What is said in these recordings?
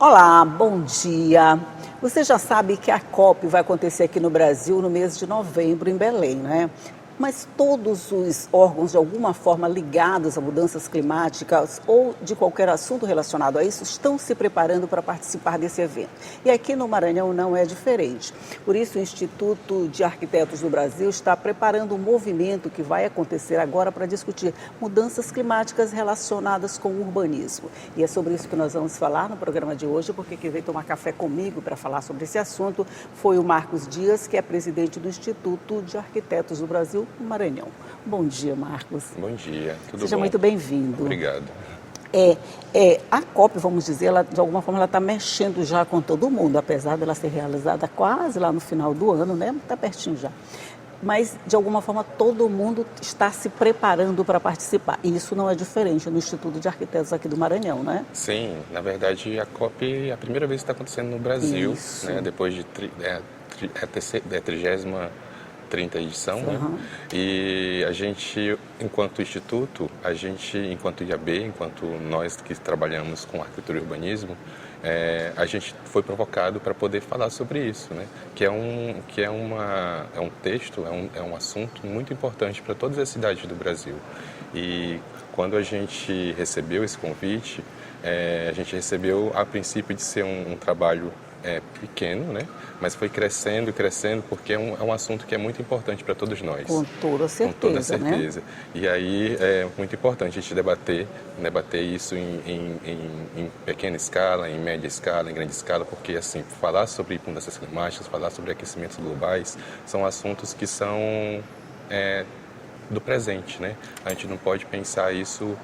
Olá, bom dia. Você já sabe que a COP vai acontecer aqui no Brasil no mês de novembro, em Belém, né? Mas todos os órgãos, de alguma forma, ligados a mudanças climáticas ou de qualquer assunto relacionado a isso, estão se preparando para participar desse evento. E aqui no Maranhão não é diferente. Por isso, o Instituto de Arquitetos do Brasil está preparando um movimento que vai acontecer agora para discutir mudanças climáticas relacionadas com o urbanismo. E é sobre isso que nós vamos falar no programa de hoje, porque quem veio tomar café comigo para falar sobre esse assunto foi o Marcos Dias, que é presidente do Instituto de Arquitetos do Brasil, no Maranhão. Bom dia, Marcos. Bom dia, tudo bom? Seja muito bem-vindo. Obrigado. A COP, vamos dizer, ela, de alguma forma ela está mexendo já com todo mundo, apesar dela ser realizada quase lá no final do ano, né? Está pertinho já. Mas, de alguma forma, todo mundo está se preparando para participar. E isso não é diferente no Instituto de Arquitetos aqui do Maranhão, né? Sim, na verdade, a COP é a primeira vez que está acontecendo no Brasil, né? Depois de 30ª edição, né? E a gente, enquanto instituto, enquanto IAB, enquanto nós que trabalhamos com arquitetura e urbanismo, a gente foi provocado para poder falar sobre isso, né? Que é um texto, é um assunto muito importante para todas as cidades do Brasil. E quando a gente recebeu esse convite, a gente recebeu a princípio de ser um trabalho pequeno, né? Mas foi crescendo, porque é um assunto que é muito importante para todos nós. Com toda certeza, Com toda certeza. Né? E aí é muito importante a gente debater isso em pequena escala, em média escala, em grande escala, porque assim, falar sobre mudanças climáticas, falar sobre aquecimentos globais, são assuntos que são do presente, né? A gente não pode pensar isso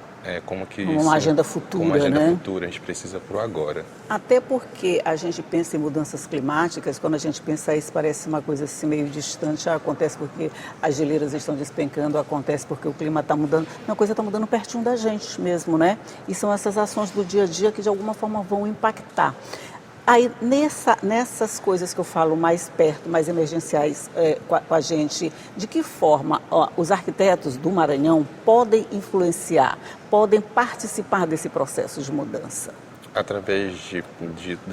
como uma agenda futura, uma agenda né? futura, a gente precisa pro agora. Até porque a gente pensa em mudanças climáticas, quando a gente pensa isso parece uma coisa assim meio distante, acontece porque as geleiras estão despencando, acontece porque o clima está mudando, uma coisa está mudando pertinho da gente mesmo, né? E são essas ações do dia a dia que de alguma forma vão impactar. Aí, nessas coisas que eu falo mais perto, mais emergenciais com a gente, de que forma os arquitetos do Maranhão podem influenciar, podem participar desse processo de mudança? Através de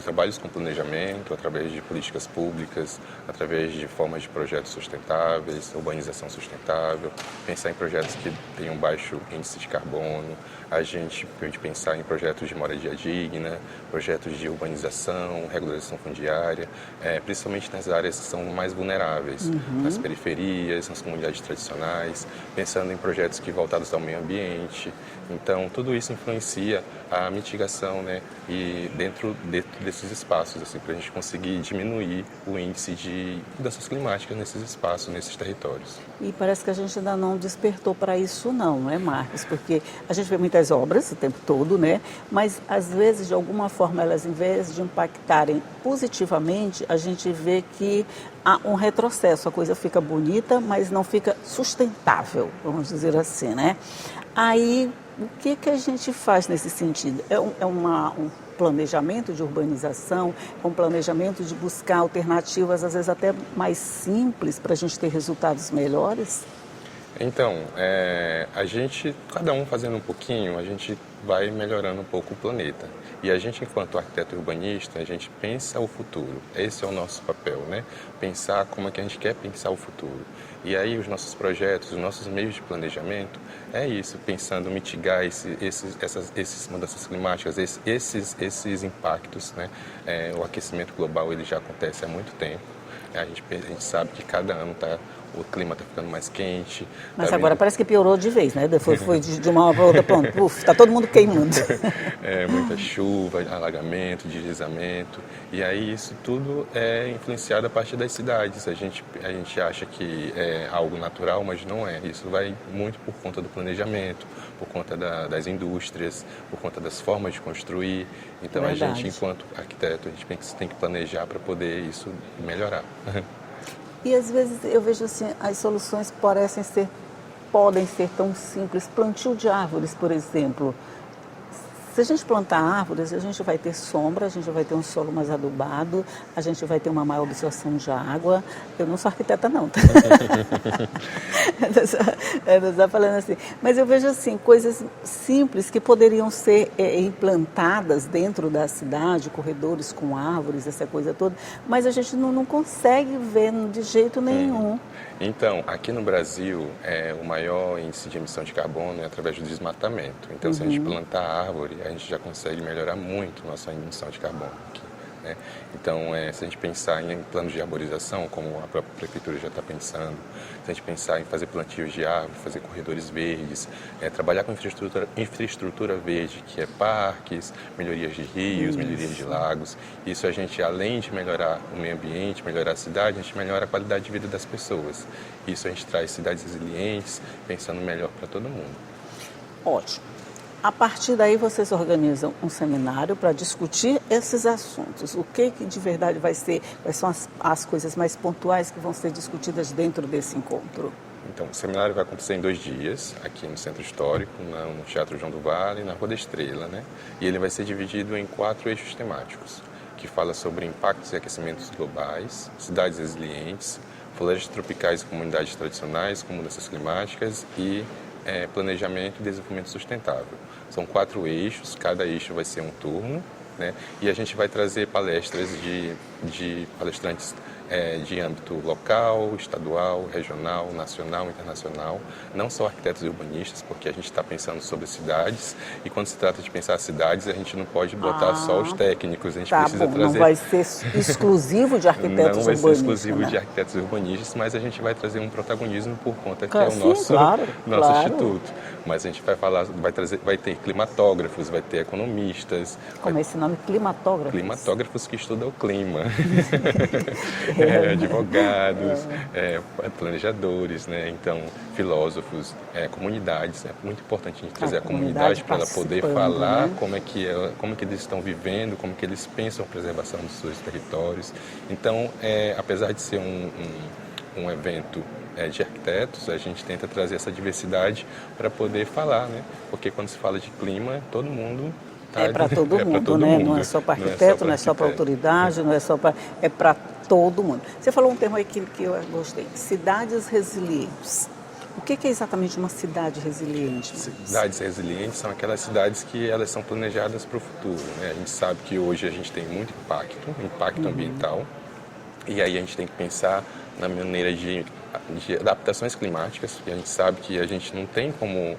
trabalhos com planejamento, através de políticas públicas, através de formas de projetos sustentáveis, urbanização sustentável, pensar em projetos que tenham baixo índice de carbono, a gente pode pensar em projetos de moradia digna, projetos de urbanização, regularização fundiária, principalmente nas áreas que são mais vulneráveis, nas periferias, nas comunidades tradicionais, pensando em projetos voltados ao meio ambiente. Então, tudo isso influencia a mitigação, né? E dentro desses espaços, assim, para a gente conseguir diminuir o índice de mudanças climáticas nesses espaços, nesses territórios. E parece que a gente ainda não despertou para isso não é, Marcos? Porque a gente vê muitas obras o tempo todo, né? Mas, às vezes, de alguma forma, elas, em vez de impactarem positivamente, a gente vê que há um retrocesso. A coisa fica bonita, mas não fica sustentável, vamos dizer assim, né? Aí, o que a gente faz nesse sentido? Um planejamento de urbanização, um planejamento de buscar alternativas, às vezes até mais simples, para a gente ter resultados melhores? Então, cada um fazendo um pouquinho, a gente vai melhorando um pouco o planeta. E a gente, enquanto arquiteto urbanista, a gente pensa o futuro. Esse é o nosso papel, né? Pensar como é que a gente quer pensar o futuro. E aí os nossos projetos, os nossos meios de planejamento, é isso, pensando mitigar essas mudanças climáticas, esses impactos, né? O aquecimento global ele já acontece há muito tempo. A gente sabe que cada ano o clima está ficando mais quente. Mas agora parece que piorou de vez, né? Depois foi de uma hora para outra, pronto, está todo mundo queimando. Muita chuva, alagamento, deslizamento. E aí isso tudo é influenciado a partir das cidades. A gente acha que é algo natural, mas não é. Isso vai muito por conta do planejamento, por conta das indústrias, por conta das formas de construir. Então a gente, enquanto arquiteto, a gente tem que planejar para poder isso melhorar. E às vezes eu vejo assim, as soluções podem ser tão simples. Plantio de árvores, por exemplo. Se a gente plantar árvores, a gente vai ter sombra, a gente vai ter um solo mais adubado, a gente vai ter uma maior absorção de água. Eu não sou arquiteta, não. Eu não estou falando assim. Mas eu vejo assim, coisas simples que poderiam ser implantadas dentro da cidade, corredores com árvores, essa coisa toda, mas a gente não consegue ver de jeito nenhum. Então, aqui no Brasil, o maior índice de emissão de carbono é através do desmatamento. Então, se a gente plantar árvore, a gente já consegue melhorar muito a nossa emissão de carbono aqui, né? Então, se a gente pensar em planos de arborização, como a própria prefeitura já está pensando, se a gente pensar em fazer plantios de árvore, fazer corredores verdes, trabalhar com infraestrutura verde, que é parques, melhorias de rios, melhorias de lagos, isso a gente, além de melhorar o meio ambiente, melhorar a cidade, a gente melhora a qualidade de vida das pessoas. Isso a gente traz cidades resilientes, pensando melhor para todo mundo. Ótimo. A partir daí vocês organizam um seminário para discutir esses assuntos. O que de verdade vai ser, quais são as coisas mais pontuais que vão ser discutidas dentro desse encontro? Então, o seminário vai acontecer em 2 dias, aqui no Centro Histórico, no Teatro João do Vale e na Rua da Estrela, né? E ele vai ser dividido em 4 eixos temáticos, que fala sobre impactos e aquecimentos globais, cidades resilientes, florestas tropicais e comunidades tradicionais com mudanças climáticas e planejamento e desenvolvimento sustentável. São 4 eixos, cada eixo vai ser um turno, né? E a gente vai trazer palestras de palestrantes de âmbito local, estadual, regional, nacional, internacional, não só arquitetos e urbanistas, porque a gente está pensando sobre cidades e quando se trata de pensar cidades, a gente não pode botar só os técnicos, a gente precisa trazer... Não vai ser exclusivo de arquitetos urbanistas, Não vai ser exclusivo de arquitetos urbanistas, mas a gente vai trazer um protagonismo por conta que é o nosso instituto. Mas a gente vai falar, vai ter climatógrafos, vai ter economistas. Como é esse nome? Climatógrafos? Climatógrafos que estudam o clima. Advogados, planejadores, né? Então, filósofos, comunidades. É muito importante a gente trazer a comunidade para ela poder falar, né? como é que eles estão vivendo, como que eles pensam a preservação dos seus territórios. Então, apesar de ser um evento de arquitetos, a gente tenta trazer essa diversidade para poder falar, né? Porque quando se fala de clima, todo mundo... É para todo mundo, né? Não é só para arquiteto, não é só para autoridade, não é só para... É para todo mundo. Você falou um termo aí que eu gostei, cidades resilientes. O que é exatamente uma cidade resiliente? Cidades resilientes são aquelas cidades que elas são planejadas para o futuro, né? A gente sabe que hoje a gente tem muito impacto ambiental, e aí a gente tem que pensar na maneira de adaptações climáticas, e a gente sabe que a gente não tem como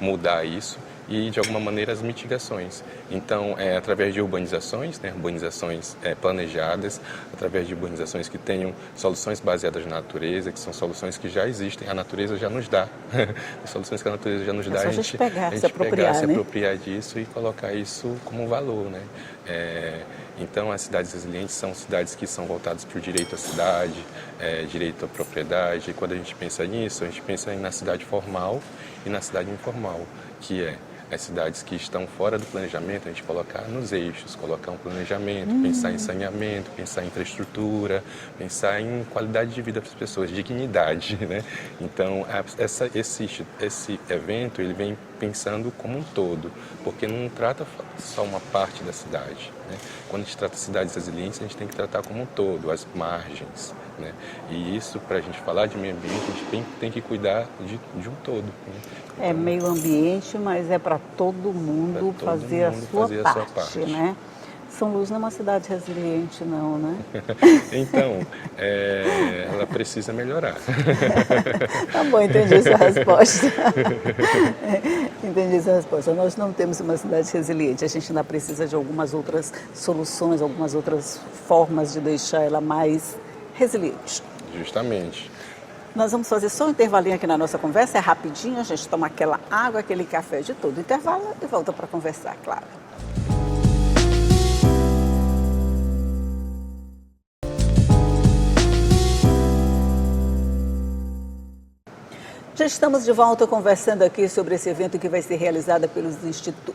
mudar isso, e de alguma maneira as mitigações. Então, através de urbanizações, né, urbanizações planejadas, através de urbanizações que tenham soluções baseadas na natureza, que são soluções que já existem, a natureza já nos dá. As soluções que a natureza já nos dá, a gente se apropriar disso e colocar isso como valor, né? Então, as cidades resilientes são cidades que são voltadas para o direito à cidade, direito à propriedade. E quando a gente pensa nisso, a gente pensa na cidade formal e na cidade informal, que as cidades que estão fora do planejamento, a gente colocar nos eixos, colocar um planejamento, pensar em saneamento, pensar em infraestrutura, pensar em qualidade de vida para as pessoas, dignidade, né? Então, esse evento, ele vem pensando como um todo, porque não trata só uma parte da cidade, né? Quando a gente trata cidades resilientes, a gente tem que tratar como um todo, as margens, né? E isso, para a gente falar de meio ambiente, a gente tem que cuidar de um todo, né? É meio ambiente, mas é para todo mundo fazer a sua parte, né? São Luís não é uma cidade resiliente, não, né? Então, ela precisa melhorar. Tá bom, entendi sua resposta. Entendi sua resposta. Nós não temos uma cidade resiliente, a gente ainda precisa de algumas outras soluções, algumas outras formas de deixar ela mais resiliente. Justamente. Nós vamos fazer só um intervalinho aqui na nossa conversa, é rapidinho, a gente toma aquela água, aquele café de todo intervalo e volta para conversar, claro. Já estamos de volta conversando aqui sobre esse evento que vai ser realizado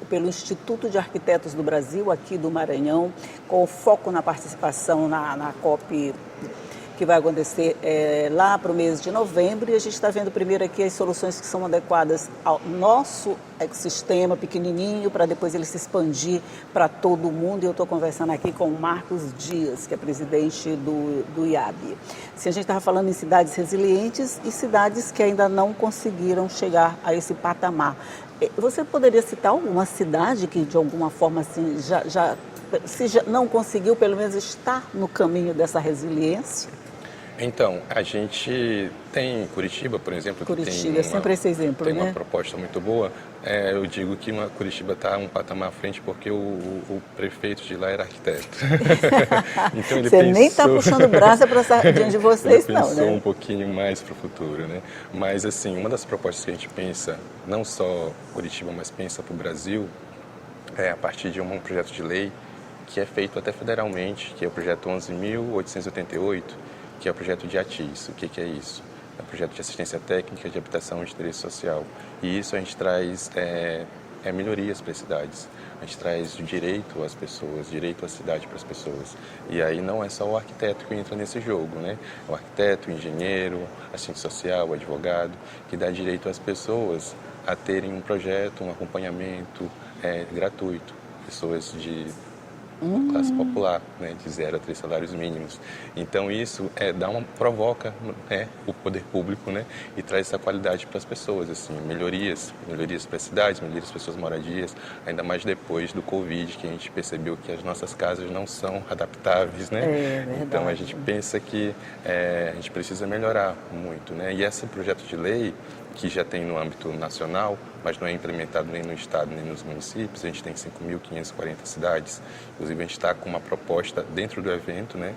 pelo Instituto de Arquitetos do Brasil, aqui do Maranhão, com foco na participação na COP, que vai acontecer lá para o mês de novembro, e a gente está vendo primeiro aqui as soluções que são adequadas ao nosso ecossistema pequenininho, para depois ele se expandir para todo o mundo. E eu estou conversando aqui com o Marcos Dias, que é presidente do IAB. Se a gente estava falando em cidades resilientes e cidades que ainda não conseguiram chegar a esse patamar. Você poderia citar alguma cidade que, de alguma forma, assim, se já não conseguiu, pelo menos estar no caminho dessa resiliência? Então, a gente tem Curitiba, por exemplo, Curitiba, é sempre esse exemplo, tem né? uma proposta muito boa. Eu digo que Curitiba está um patamar à frente porque o prefeito de lá era arquiteto. Então ele Você nem está puxando brasa para diante de vocês, ele não, pensou né? um pouquinho mais para o futuro, né? Mas, assim, uma das propostas que a gente pensa, não só Curitiba, mas pensa para o Brasil, é a partir de um projeto de lei que é feito até federalmente, que é o projeto 11.888, que é o projeto de ATIS. O que é isso? É o projeto de assistência técnica de habitação de interesse social. E isso a gente traz melhorias para as cidades. A gente traz o direito às pessoas, direito à cidade para as pessoas. E aí não é só o arquiteto que entra nesse jogo, né? O arquiteto, o engenheiro, assistente social, o advogado, que dá direito às pessoas a terem um projeto, um acompanhamento gratuito. Pessoas de classe popular, né, de 0 a 3 salários mínimos. Então isso provoca, né, o poder público, né, e traz essa qualidade para as pessoas, assim, melhorias para as cidades, melhorias para as suas moradias, ainda mais depois do Covid, que a gente percebeu que as nossas casas não são adaptáveis, né? É verdade. Então a gente pensa que a gente precisa melhorar muito, né? E esse projeto de lei, que já tem no âmbito nacional, mas não é implementado nem no estado nem nos municípios, a gente tem 5.540 cidades. Inclusive a gente está com uma proposta dentro do evento, né?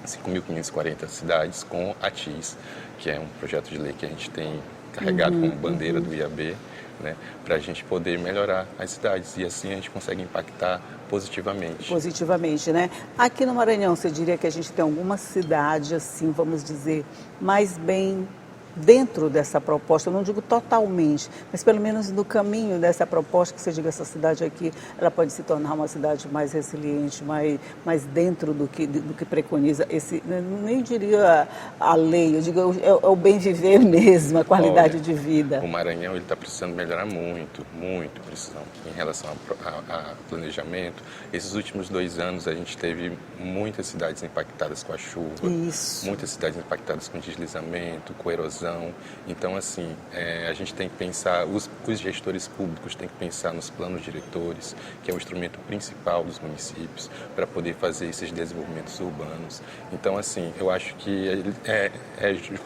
5.540 cidades com a ATIS, que é um projeto de lei que a gente tem carregado como bandeira do IAB, né, para a gente poder melhorar as cidades, e assim a gente consegue impactar positivamente. Positivamente, né? Aqui no Maranhão, você diria que a gente tem alguma cidade, assim, vamos dizer, mais bem dentro dessa proposta? Eu não digo totalmente, mas pelo menos no caminho dessa proposta, que você diga, essa cidade aqui, ela pode se tornar uma cidade mais resiliente, mais dentro do que preconiza esse, nem diria a lei, eu digo, é o bem viver mesmo, a qualidade de vida. O Maranhão está precisando melhorar muito precisando em relação a planejamento. Esses últimos 2 anos a gente teve muitas cidades impactadas com a chuva, muitas cidades impactadas com deslizamento, com erosão. Então, assim, a gente tem que pensar, os gestores públicos têm que pensar nos planos diretores, que é o instrumento principal dos municípios, para poder fazer esses desenvolvimentos urbanos. Então, assim, eu acho que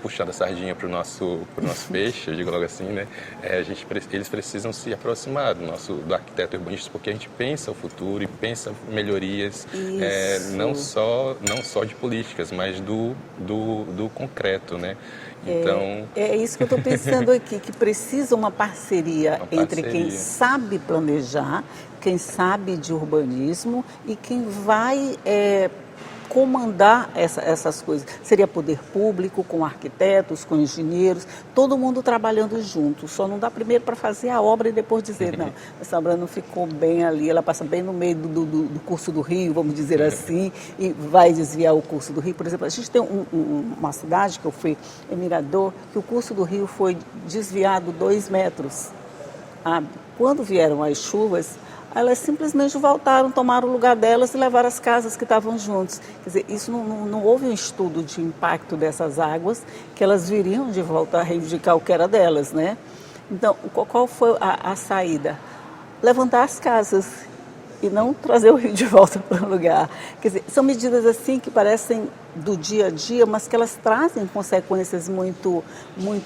puxando a sardinha para o nosso peixe, eu digo logo assim, né? Eles precisam se aproximar do arquiteto urbanista, porque a gente pensa o futuro e pensa melhorias, não só de políticas, mas do concreto, né? Então, é isso que eu estou pensando aqui, que precisa uma parceria entre quem sabe planejar, quem sabe de urbanismo e quem vai comandar essas coisas. Seria poder público, com arquitetos, com engenheiros, todo mundo trabalhando junto. Só não dá primeiro para fazer a obra e depois dizer, não, essa obra não ficou bem ali, ela passa bem no meio do curso do rio, vamos dizer assim, e vai desviar o curso do rio. Por exemplo, a gente tem uma cidade que eu fui, em Mirador, que o curso do rio foi desviado 2 metros. Quando vieram as chuvas, elas simplesmente voltaram, tomaram o lugar delas e levaram as casas que estavam juntos. Quer dizer, isso não houve um estudo de impacto dessas águas, que elas viriam de volta a reivindicar o que era delas, né? Então, qual foi a saída? Levantar as casas e não trazer o rio de volta para o lugar. Quer dizer, são medidas assim que parecem do dia a dia, mas que elas trazem consequências muito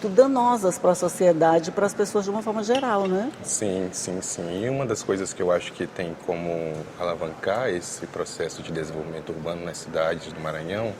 danosas para a sociedade, para as pessoas de uma forma geral, né? Sim. E uma das coisas que eu acho que tem como alavancar esse processo de desenvolvimento urbano nas cidades do Maranhão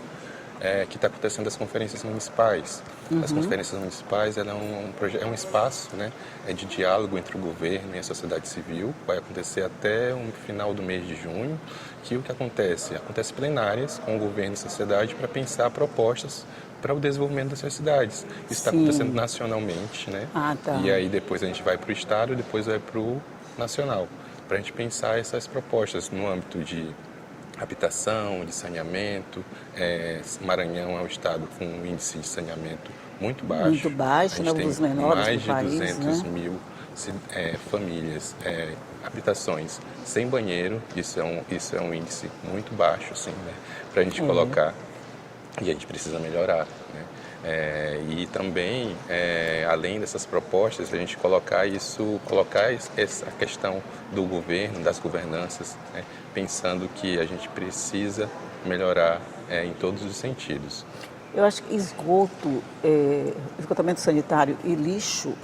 que está acontecendo as conferências municipais. As conferências municipais é um espaço, né, de diálogo entre o governo e a sociedade civil. Vai acontecer até o final do mês de junho, que o que acontece? Acontece plenárias com o governo e a sociedade para pensar propostas para o desenvolvimento dessas cidades. Isso está acontecendo nacionalmente, né? Tá. E aí depois a gente vai para o estado e depois vai para o nacional, para a gente pensar essas propostas no âmbito de habitação, de saneamento. Maranhão é um estado com um índice de saneamento muito baixo. Muito baixo, a gente né? Um dos tem menores mais do de país, 200 né? mil famílias, habitações sem banheiro. Isso é um índice muito baixo, assim, né? Para a gente colocar, e a gente precisa melhorar, né? E também, além dessas propostas, a gente colocar essa questão do governo, das governanças, né? Pensando que a gente precisa melhorar em todos os sentidos. Eu acho que esgotamento sanitário e lixo,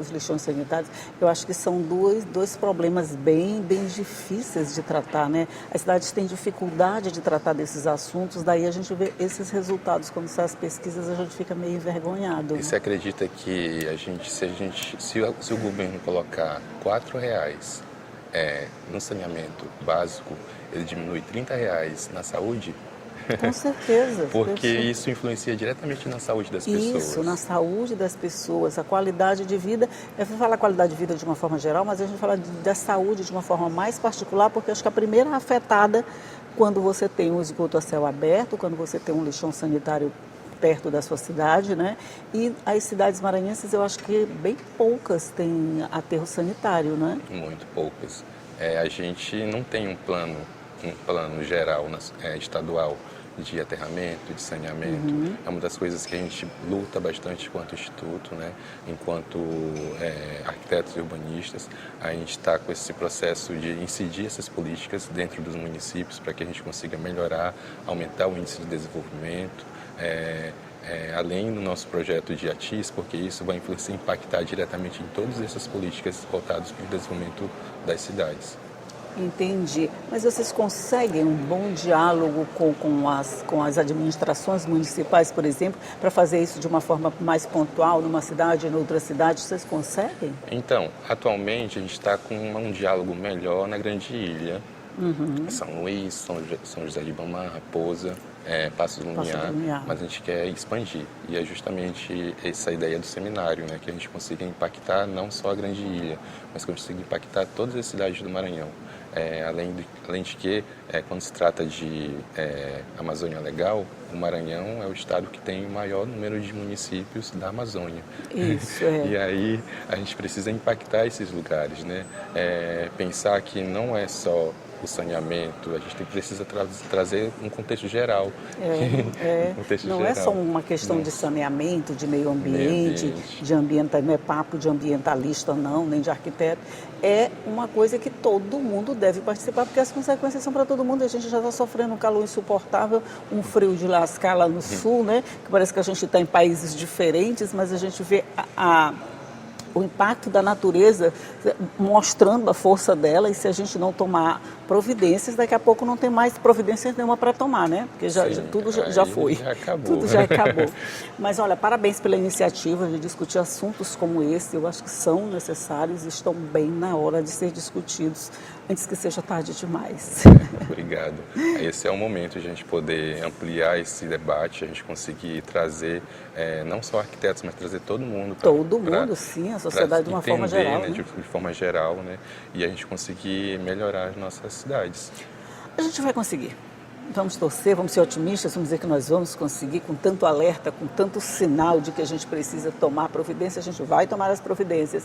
os lixões sanitários, eu acho que são dois problemas bem difíceis de tratar, né? As cidades têm dificuldade de tratar desses assuntos, daí a gente vê esses resultados, quando saem as pesquisas, a gente fica meio envergonhado. E você acredita que se o governo colocar R$4 no saneamento básico, ele diminui R$30 na saúde? Com certeza. Porque isso influencia diretamente na saúde das pessoas. Isso, na saúde das pessoas, a qualidade de vida. Eu vou falar qualidade de vida de uma forma geral, mas a gente fala da saúde de uma forma mais particular, porque acho que a primeira afetada quando você tem um esgoto a céu aberto, quando você tem um lixão sanitário perto da sua cidade, né? E as cidades maranhenses, eu acho que bem poucas têm aterro sanitário, né? Muito poucas. A gente não tem um plano geral estadual de aterramento, de saneamento. É uma das coisas que a gente luta bastante enquanto instituto, né? Enquanto arquitetos e urbanistas. A gente está com esse processo de incidir essas políticas dentro dos municípios para que a gente consiga melhorar, aumentar o índice de desenvolvimento, além do nosso projeto de ATIS, porque isso vai impactar diretamente em todas essas políticas voltadas para o desenvolvimento das cidades. Entendi. Mas vocês conseguem um bom diálogo com as administrações municipais, por exemplo, para fazer isso de uma forma mais pontual, numa cidade, em outra cidade? Vocês conseguem? Então, atualmente a gente está com um diálogo melhor na Grande Ilha, São Luís, São José de Ibamar, Raposa, Paços do Lumiar, mas a gente quer expandir. E é justamente essa ideia do seminário, né? Que a gente consiga impactar não só a Grande Ilha, mas consiga impactar todas as cidades do Maranhão. Além de que, quando se trata de Amazônia Legal, o Maranhão é o estado que tem o maior número de municípios da Amazônia. Isso, E aí a gente precisa impactar esses lugares, né? Pensar que não é só o saneamento, a gente precisa trazer um contexto geral. Não é só uma questão de saneamento, de meio ambiente, não é papo de ambientalista não, nem de arquiteto. É uma coisa que todo mundo deve participar, porque as consequências são para todo mundo. A gente já está sofrendo um calor insuportável, um frio de lascar lá no sul, né? Que parece que a gente está em países diferentes, mas a gente vê o impacto da natureza mostrando a força dela, e se a gente não tomar providências, daqui a pouco não tem mais providências nenhuma para tomar, né? Porque tudo já foi. Já acabou. Tudo já acabou. Mas olha, parabéns pela iniciativa de discutir assuntos como esse. Eu acho que são necessários e estão bem na hora de ser discutidos antes que seja tarde demais. Obrigado. Esse é o momento de a gente poder ampliar esse debate, a gente conseguir trazer não só arquitetos, mas trazer todo mundo. Todo mundo, sim, a sociedade de uma forma geral. Né? De forma geral, né? E a gente conseguir melhorar as nossas cidades. A gente vai conseguir. Vamos torcer, vamos ser otimistas, vamos dizer que nós vamos conseguir, com tanto alerta, com tanto sinal de que a gente precisa tomar providência, a gente vai tomar as providências.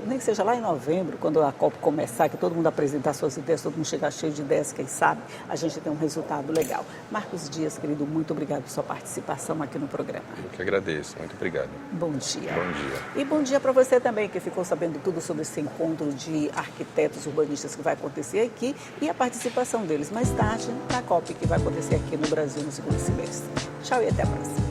Nem que seja lá em novembro, quando a COP começar, que todo mundo apresentar suas ideias, todo mundo chegar cheio de ideias, quem sabe, a gente tem um resultado legal. Marcos Dias, querido, muito obrigado por sua participação aqui no programa. Eu que agradeço, muito obrigado. Bom dia. Bom dia. E bom dia para você também, que ficou sabendo tudo sobre esse encontro de arquitetos urbanistas que vai acontecer aqui e a participação deles mais tarde na COP, que vai acontecer aqui no Brasil no segundo semestre. Tchau e até a próxima.